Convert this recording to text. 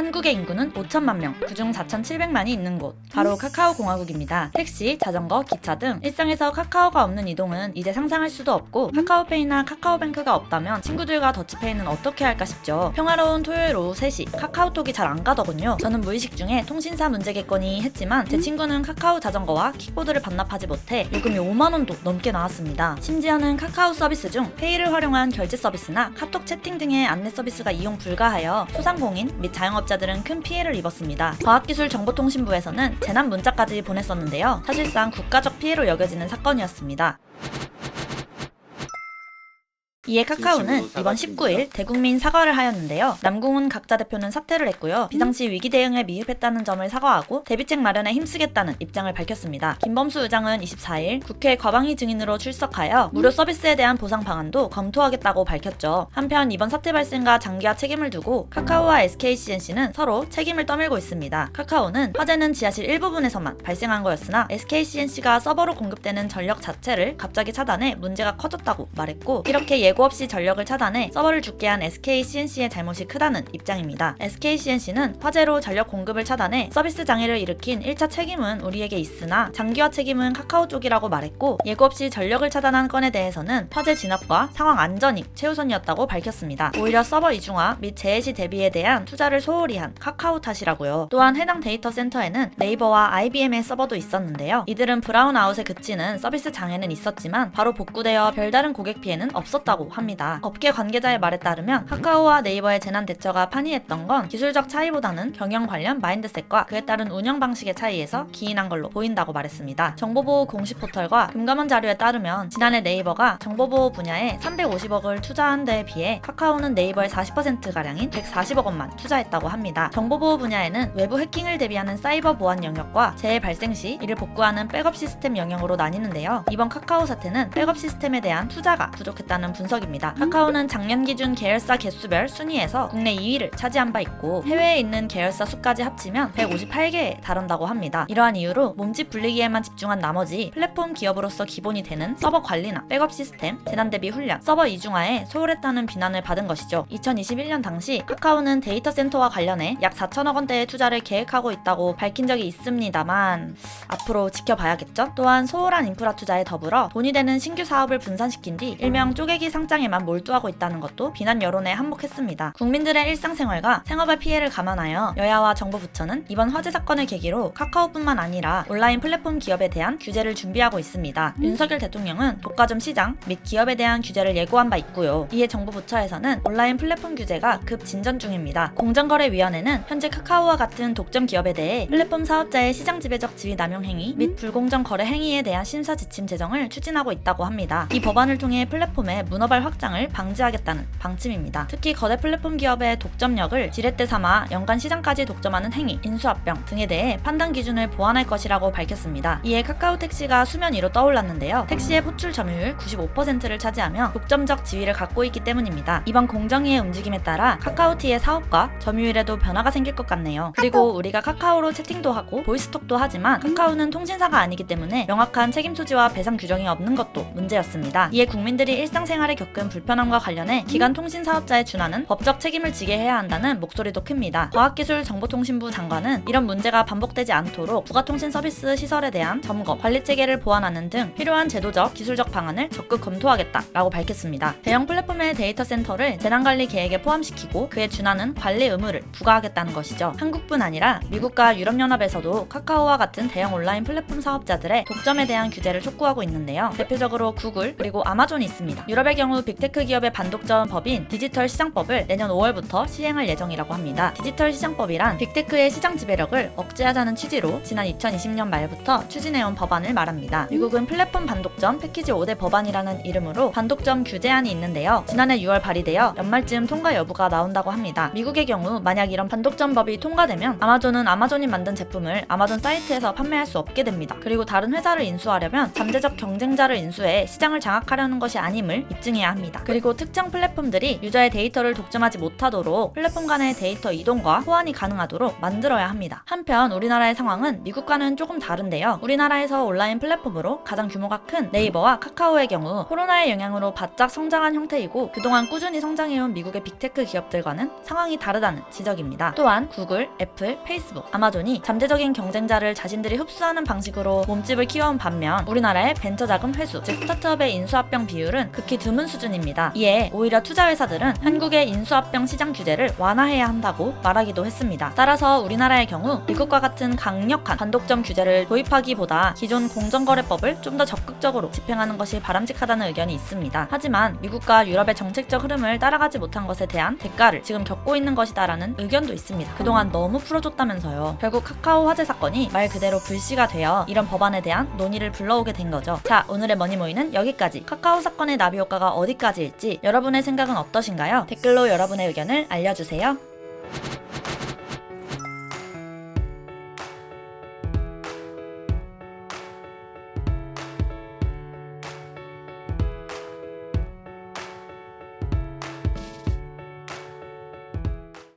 한국의 인구는 5천만 명, 그중 4,700만이 있는 곳, 바로 카카오 공화국입니다. 택시, 자전거, 기차 등 일상에서 카카오가 없는 이동은 이제 상상할 수도 없고, 카카오페이나 카카오뱅크가 없다면 친구들과 더치페이는 어떻게 할까 싶죠. 평화로운 토요일 오후 3시, 카카오톡이 잘 안 가더군요. 저는 무의식 중에 통신사 문제겠거니 했지만 제 친구는 카카오 자전거와 킥보드를 반납하지 못해 요금이 5만 원도 넘게 나왔습니다. 심지어는 카카오 서비스 중 페이를 활용한 결제 서비스나 카톡 채팅 등의 안내 서비스가 이용 불가하여 소상공인 및 자영업자들은 큰 피해를 입었습니다. 과학기술정보통신부에서는 재난 문자까지 보냈었는데요. 사실상 국가적 피해로 여겨지는 사건이었습니다. 이에 카카오는 이번 19일 대국민 사과를 하였는데요. 남궁훈 각자 대표는 사퇴를 했고요. 비상시 위기 대응에 미흡했다는 점을 사과하고 대비책 마련에 힘쓰겠다는 입장을 밝혔습니다. 김범수 의장은 24일 국회 과방위 증인으로 출석하여 무료 서비스에 대한 보상 방안도 검토하겠다고 밝혔죠. 한편 이번 사태 발생과 장기화 책임을 두고 카카오와 SKCNC는 서로 책임을 떠밀고 있습니다. 카카오는 화재는 지하실 일부분에서만 발생한 거였으나 SKCNC가 서버로 공급되는 전력 자체를 갑자기 차단해 문제가 커졌다고 말했고, 이렇게 예고 없이 전력을 차단해 서버를 죽게 한 SKCNC의 잘못이 크다는 입장입니다. SKCNC는 화재로 전력 공급을 차단해 서비스 장애를 일으킨 1차 책임은 우리에게 있으나 장기화 책임은 카카오 쪽이라고 말했고, 예고 없이 전력을 차단한 건에 대해서는 화재 진압과 상황 안전이 최우선이었다고 밝혔습니다. 오히려 서버 이중화 및 재해 시 대비에 대한 투자를 소홀히 한 카카오 탓이라고요. 또한 해당 데이터 센터에는 네이버와 IBM의 서버도 있었는데요. 이들은 브라운아웃에 그치는 서비스 장애는 있었지만 바로 복구되어 별다른 고객 피해는 없었다고 합니다. 업계 관계자의 말에 따르면 카카오와 네이버의 재난 대처가 판이했던 건 기술적 차이보다는 경영 관련 마인드셋과 그에 따른 운영 방식의 차이에서 기인한 걸로 보인다고 말했습니다. 정보보호 공식 포털과 금감원 자료에 따르면 지난해 네이버가 정보보호 분야에 350억을 투자한 데에 비해 카카오는 네이버의 40%가량인 140억 원만 투자했다고 합니다. 정보보호 분야에는 외부 해킹을 대비하는 사이버 보안 영역과 재해 발생 시 이를 복구하는 백업 시스템 영역으로 나뉘는데요. 이번 카카오 사태는 백업 시스템에 대한 투자가 부족했다는 분석입니다. 카카오는 작년 기준 계열사 개수별 순위에서 국내 2위를 차지한 바 있고, 해외에 있는 계열사 수까지 합치면 158개에 달한다고 합니다. 이러한 이유로 몸집 불리기에만 집중한 나머지 플랫폼 기업으로서 기본이 되는 서버 관리나 백업 시스템, 재난 대비 훈련, 서버 이중화에 소홀했다는 비난을 받은 것이죠. 2021년 당시 카카오는 데이터 센터와 관련해 약 4천억 원대의 투자를 계획하고 있다고 밝힌 적이 있습니다만 앞으로 지켜봐야겠죠. 또한 소홀한 인프라 투자에 더불어 돈이 되는 신규 사업을 분산시킨 뒤 일명 쪼개기 상장에만 몰두하고 있다는 것도 비난 여론에 한몫했습니다. 국민들의 일상생활과 생업의 피해를 감안하여 여야와 정부 부처는 이번 화재 사건을 계기로 카카오뿐만 아니라 온라인 플랫폼 기업에 대한 규제를 준비하고 있습니다. 윤석열 대통령은 독과점 시장 및 기업에 대한 규제를 예고한 바 있고요. 이에 정부 부처에서는 온라인 플랫폼 규제가 급 진전 중입니다. 공정거래위원회는 현재 카카오와 같은 독점 기업에 대해 플랫폼 사업자의 시장 지배적 지위 남용 행위 및 불공정 거래 행위에 대한 심사 지침 제정을 추진하고 있다고 합니다. 이 법안을 통해 플랫폼의 문어발 확장을 방지하겠다는 방침입니다. 특히 거대 플랫폼 기업의 독점력을 지렛대 삼아 연간 시장까지 독점하는 행위, 인수합병 등에 대해 판단 기준을 보완할 것이라고 밝혔습니다. 이에 카카오 택시가 수면 위로 떠올랐는데요. 택시의 포출 점유율 95%를 차지하며 독점적 지위를 갖고 있기 때문입니다. 이번 공정위의 움직임에 따라 카카오티의 사업과 점유율에도 변화가 생길 것 같네요. 그리고 우리가 카카오로 채팅도 하고 보이스톡도 하지만 카카오는 통신사가 아니기 때문에 명확한 책임 소지와 배상 규정이 없는 것도 문제였습니다. 이에 국민들이 일상생활에 겪은 불편함과 관련해 기간 통신 사업자에 준하는 법적 책임을 지게 해야 한다는 목소리도 큽니다. 과학기술정보통신부 장관은 이런 문제가 반복되지 않도록 부가통신 서비스 시설에 대한 점검, 관리 체계를 보완하는 등 필요한 제도적, 기술적 방안을 적극 검토하겠다라고 밝혔습니다. 대형 플랫폼의 데이터 센터를 재난관리 계획에 포함시키고 그에 준하는 관리 의무를 부과하겠다는 것이죠. 한국뿐 아니라 미국과 유럽연합에서도 카카오와 같은 대형 온라인 플랫폼 사업자들의 독점에 대한 규제를 촉구하고 있는데요. 대표적으로 구글 그리고 아마존이 있습니다. 유럽의 경우 빅테크 기업의 반독점 법인 디지털 시장법을 내년 5월부터 시행할 예정이라고 합니다. 디지털 시장법이란 빅테크의 시장 지배력을 억제하자는 취지로 지난 2020년 말부터 추진해온 법안을 말합니다. 미국은 플랫폼 반독점 패키지 5대 법안이라는 이름으로 반독점 규제안이 있는데요. 지난해 6월 발의되어 연말쯤 통과 여부가 나온다고 합니다. 미국의 경우 만약 이런 반독점법이 통과되면 아마존은 아마존이 만든 제품을 아마존 사이트에서 판매할 수 없게 됩니다. 그리고 다른 회사를 인수하려면 잠재적 경쟁자를 인수해 시장을 장악하려는 것이 아님을 입증 입증해야 합니다. 그리고 특정 플랫폼들이 유저의 데이터를 독점하지 못하도록 플랫폼 간의 데이터 이동과 호환이 가능하도록 만들어야 합니다. 한편 우리나라의 상황은 미국과는 조금 다른데요. 우리나라에서 온라인 플랫폼으로 가장 규모가 큰 네이버와 카카오의 경우 코로나의 영향으로 바짝 성장한 형태이고 그동안 꾸준히 성장해온 미국의 빅테크 기업들과는 상황이 다르다는 지적입니다. 또한 구글, 애플, 페이스북, 아마존이 잠재적인 경쟁자를 자신들이 흡수하는 방식으로 몸집을 키워온 반면 우리나라의 벤처 자금 회수, 즉 스타트업의 인수합병 비율은 극히 드문 수준입니다. 이에 오히려 투자회사들은 한국의 인수합병 시장 규제를 완화해야 한다고 말하기도 했습니다. 따라서 우리나라의 경우 미국과 같은 강력한 반독점 규제를 도입하기보다 기존 공정거래법을 좀 더 적극적으로 집행하는 것이 바람직하다는 의견이 있습니다. 하지만 미국과 유럽의 정책적 흐름을 따라가지 못한 것에 대한 대가를 지금 겪고 있는 것이다라는 의견도 있습니다. 그동안 너무 풀어줬다면서요. 결국 카카오 화재 사건이 말 그대로 불씨가 되어 이런 법안에 대한 논의를 불러오게 된 거죠. 자, 오늘의 머니모이는 여기까지. 카카오 사건의 나비 효과가 어디까지일지 여러분의 생각은 어떠신가요? 댓글로 여러분의 의견을 알려주세요.